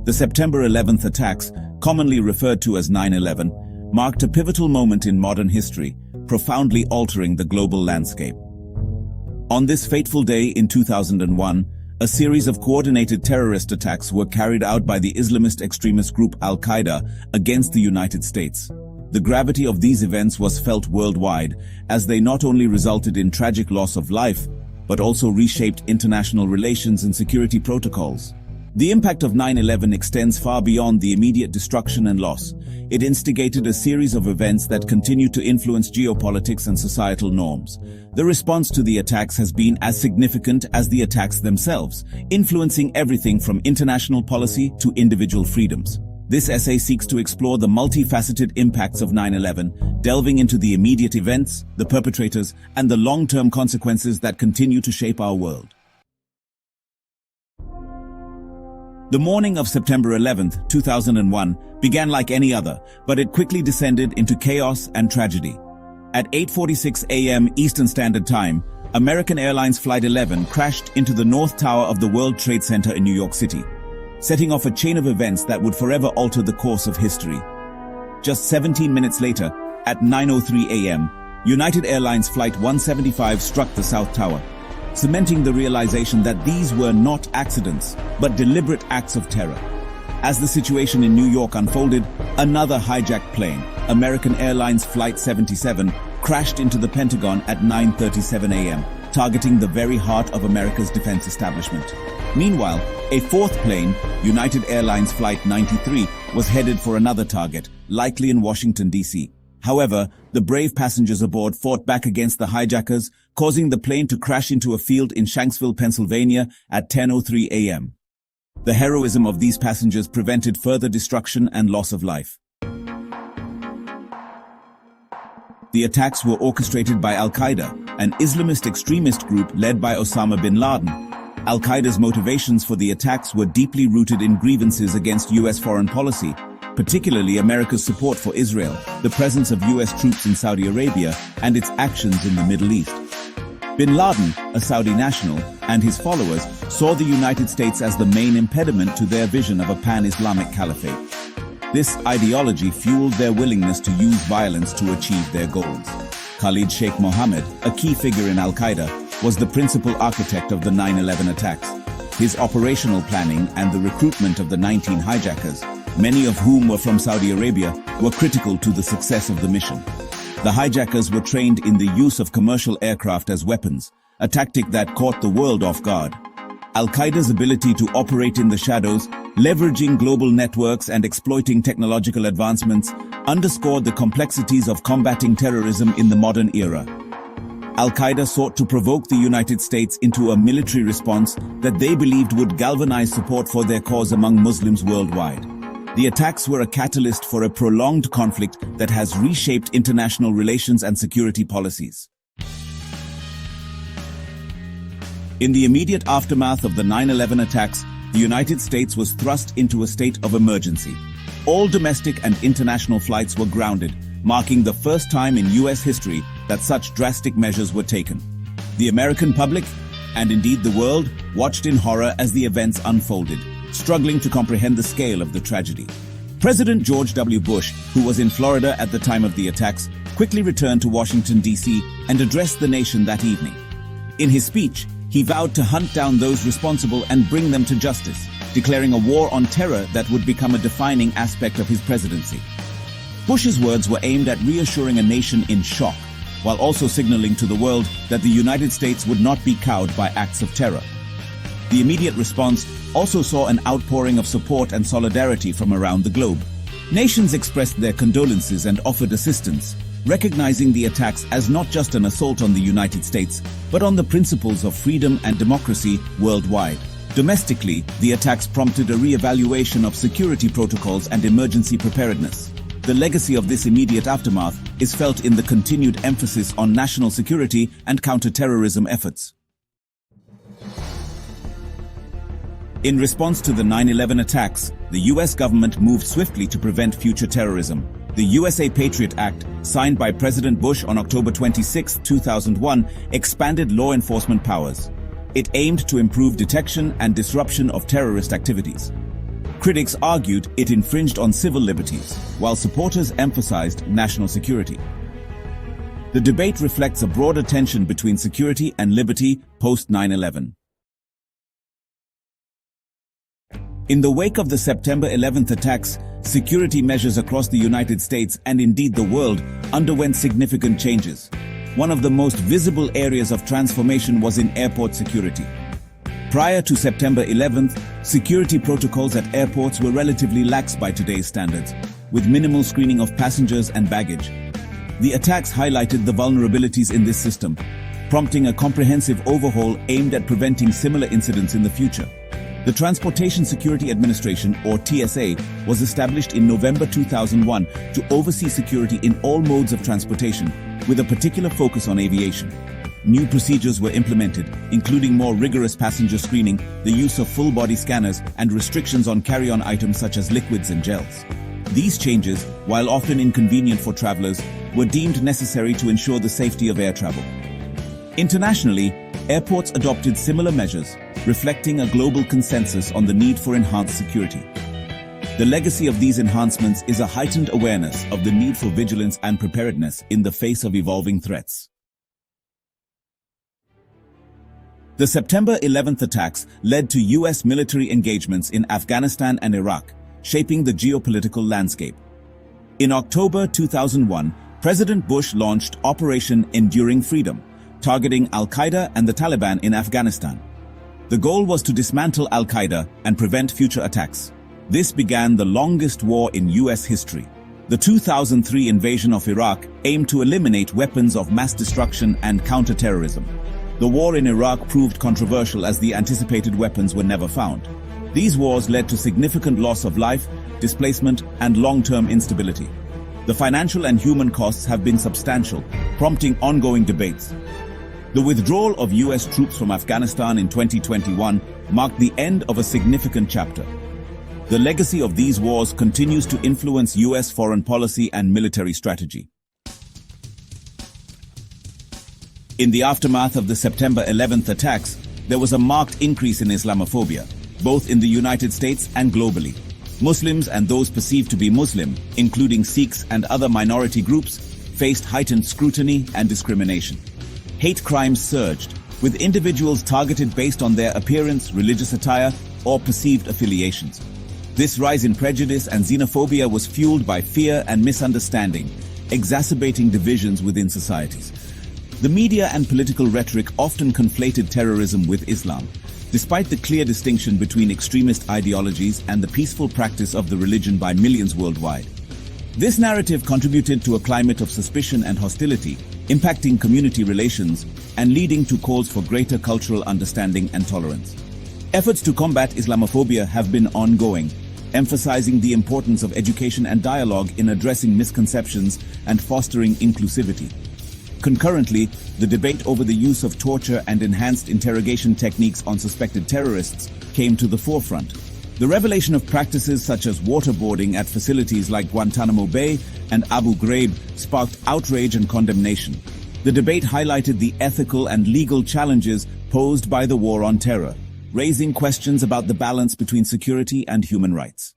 The September 11th attacks, commonly referred to as 9/11, marked a pivotal moment in modern history, profoundly altering the global landscape. On this fateful day in 2001, a series of coordinated terrorist attacks were carried out by the Islamist extremist group Al-Qaeda against the United States. The gravity of these events was felt worldwide, as they not only resulted in tragic loss of life, but also reshaped international relations and security protocols. The impact of 9/11 extends far beyond the immediate destruction and loss. It instigated a series of events that continue to influence geopolitics and societal norms. The response to the attacks has been as significant as the attacks themselves, influencing everything from international policy to individual freedoms. This essay seeks to explore the multifaceted impacts of 9/11, delving into the immediate events, the perpetrators, and the long-term consequences that continue to shape our world. The morning of September 11th, 2001, began like any other, but it quickly descended into chaos and tragedy. At 8:46 a.m. Eastern Standard Time, American Airlines Flight 11 crashed into the North Tower of the World Trade Center in New York City, setting off a chain of events that would forever alter the course of history. Just 17 minutes later, at 9:03 a.m., United Airlines Flight 175 struck the South Tower, cementing the realization that these were not accidents, but deliberate acts of terror. As the situation in New York unfolded, another hijacked plane, American Airlines Flight 77, crashed into the Pentagon at 9:37 a.m., targeting the very heart of America's defense establishment. Meanwhile, a fourth plane, United Airlines Flight 93, was headed for another target, likely in Washington, D.C. However, the brave passengers aboard fought back against the hijackers, causing the plane to crash into a field in Shanksville, Pennsylvania at 10:03 a.m. The heroism of these passengers prevented further destruction and loss of life. The attacks were orchestrated by Al-Qaeda, an Islamist extremist group led by Osama bin Laden. Al-Qaeda's motivations for the attacks were deeply rooted in grievances against U.S. foreign policy, particularly America's support for Israel, the presence of U.S. troops in Saudi Arabia, and its actions in the Middle East. Bin Laden, a Saudi national, and his followers saw the United States as the main impediment to their vision of a pan-Islamic caliphate. This ideology fueled their willingness to use violence to achieve their goals. Khalid Sheikh Mohammed, a key figure in Al-Qaeda, was the principal architect of the 9/11 attacks. His operational planning and the recruitment of the 19 hijackers, many of whom were from Saudi Arabia, were critical to the success of the mission. The hijackers were trained in the use of commercial aircraft as weapons, a tactic that caught the world off guard. Al-Qaeda's ability to operate in the shadows, leveraging global networks and exploiting technological advancements, underscored the complexities of combating terrorism in the modern era. Al-Qaeda sought to provoke the United States into a military response that they believed would galvanize support for their cause among Muslims worldwide. The attacks were a catalyst for a prolonged conflict that has reshaped international relations and security policies. In the immediate aftermath of the 9/11 attacks, the United States was thrust into a state of emergency. All domestic and international flights were grounded, marking the first time in U.S. history that such drastic measures were taken. The American public, and indeed the world, watched in horror as the events unfolded, struggling to comprehend the scale of the tragedy. President George W. Bush, who was in Florida at the time of the attacks, quickly returned to Washington, D.C. and addressed the nation that evening. In his speech, he vowed to hunt down those responsible and bring them to justice, declaring a war on terror that would become a defining aspect of his presidency. Bush's words were aimed at reassuring a nation in shock, while also signaling to the world that the United States would not be cowed by acts of terror. The immediate response also saw an outpouring of support and solidarity from around the globe. Nations expressed their condolences and offered assistance, recognizing the attacks as not just an assault on the United States, but on the principles of freedom and democracy worldwide. Domestically, the attacks prompted a re-evaluation of security protocols and emergency preparedness. The legacy of this immediate aftermath is felt in the continued emphasis on national security and counterterrorism efforts. In response to the 9/11 attacks, the U.S. government moved swiftly to prevent future terrorism. The USA Patriot Act, signed by President Bush on October 26, 2001, expanded law enforcement powers. It aimed to improve detection and disruption of terrorist activities. Critics argued it infringed on civil liberties, while supporters emphasized national security. The debate reflects a broader tension between security and liberty post 9/11. In the wake of the September 11th attacks, security measures across the United States and indeed the world underwent significant changes. One of the most visible areas of transformation was in airport security. Prior to September 11th, security protocols at airports were relatively lax by today's standards, with minimal screening of passengers and baggage. The attacks highlighted the vulnerabilities in this system, prompting a comprehensive overhaul aimed at preventing similar incidents in the future. The Transportation Security Administration, or TSA, was established in November 2001 to oversee security in all modes of transportation, with a particular focus on aviation. New procedures were implemented, including more rigorous passenger screening, the use of full-body scanners, and restrictions on carry-on items such as liquids and gels. These changes, while often inconvenient for travelers, were deemed necessary to ensure the safety of air travel. Internationally, airports adopted similar measures, reflecting a global consensus on the need for enhanced security. The legacy of these enhancements is a heightened awareness of the need for vigilance and preparedness in the face of evolving threats. The September 11th attacks led to U.S. military engagements in Afghanistan and Iraq, shaping the geopolitical landscape. In October 2001, President Bush launched Operation Enduring Freedom, targeting Al-Qaeda and the Taliban in Afghanistan. The goal was to dismantle Al-Qaeda and prevent future attacks. This began the longest war in U.S. history. The 2003 invasion of Iraq aimed to eliminate weapons of mass destruction and counterterrorism. The war in Iraq proved controversial as the anticipated weapons were never found. These wars led to significant loss of life, displacement, and long-term instability. The financial and human costs have been substantial, prompting ongoing debates. The withdrawal of U.S. troops from Afghanistan in 2021 marked the end of a significant chapter. The legacy of these wars continues to influence U.S. foreign policy and military strategy. In the aftermath of the September 11th attacks, there was a marked increase in Islamophobia, both in the United States and globally. Muslims and those perceived to be Muslim, including Sikhs and other minority groups, faced heightened scrutiny and discrimination. Hate crimes surged, with individuals targeted based on their appearance, religious attire, or perceived affiliations. This rise in prejudice and xenophobia was fueled by fear and misunderstanding, exacerbating divisions within societies. The media and political rhetoric often conflated terrorism with Islam, despite the clear distinction between extremist ideologies and the peaceful practice of the religion by millions worldwide. This narrative contributed to a climate of suspicion and hostility, impacting community relations and leading to calls for greater cultural understanding and tolerance. Efforts to combat Islamophobia have been ongoing, emphasizing the importance of education and dialogue in addressing misconceptions and fostering inclusivity. Concurrently, the debate over the use of torture and enhanced interrogation techniques on suspected terrorists came to the forefront. The revelation of practices such as waterboarding at facilities like Guantanamo Bay and Abu Ghraib sparked outrage and condemnation. The debate highlighted the ethical and legal challenges posed by the war on terror, raising questions about the balance between security and human rights.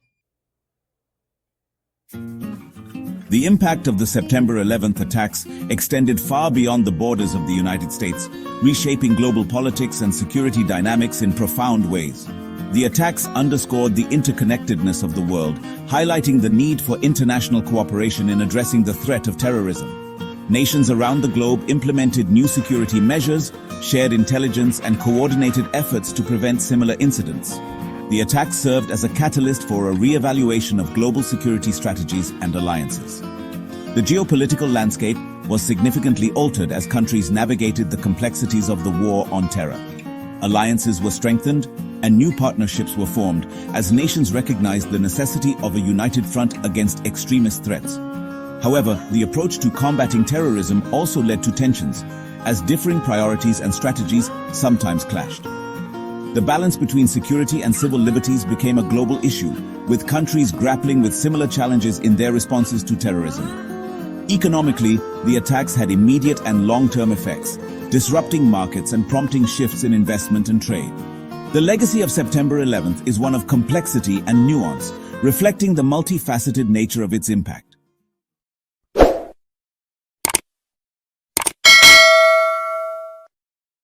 The impact of the September 11th attacks extended far beyond the borders of the United States, reshaping global politics and security dynamics in profound ways. The attacks underscored the interconnectedness of the world, highlighting the need for international cooperation in addressing the threat of terrorism. Nations around the globe implemented new security measures, shared intelligence, and coordinated efforts to prevent similar incidents. The attacks served as a catalyst for a re-evaluation of global security strategies and alliances. The geopolitical landscape was significantly altered as countries navigated the complexities of the war on terror. Alliances were strengthened, and new partnerships were formed as nations recognized the necessity of a united front against extremist threats. However, the approach to combating terrorism also led to tensions, as differing priorities and strategies sometimes clashed. The balance between security and civil liberties became a global issue, with countries grappling with similar challenges in their responses to terrorism. Economically, the attacks had immediate and long-term effects, disrupting markets and prompting shifts in investment and trade. The legacy of September 11th is one of complexity and nuance, reflecting the multifaceted nature of its impact.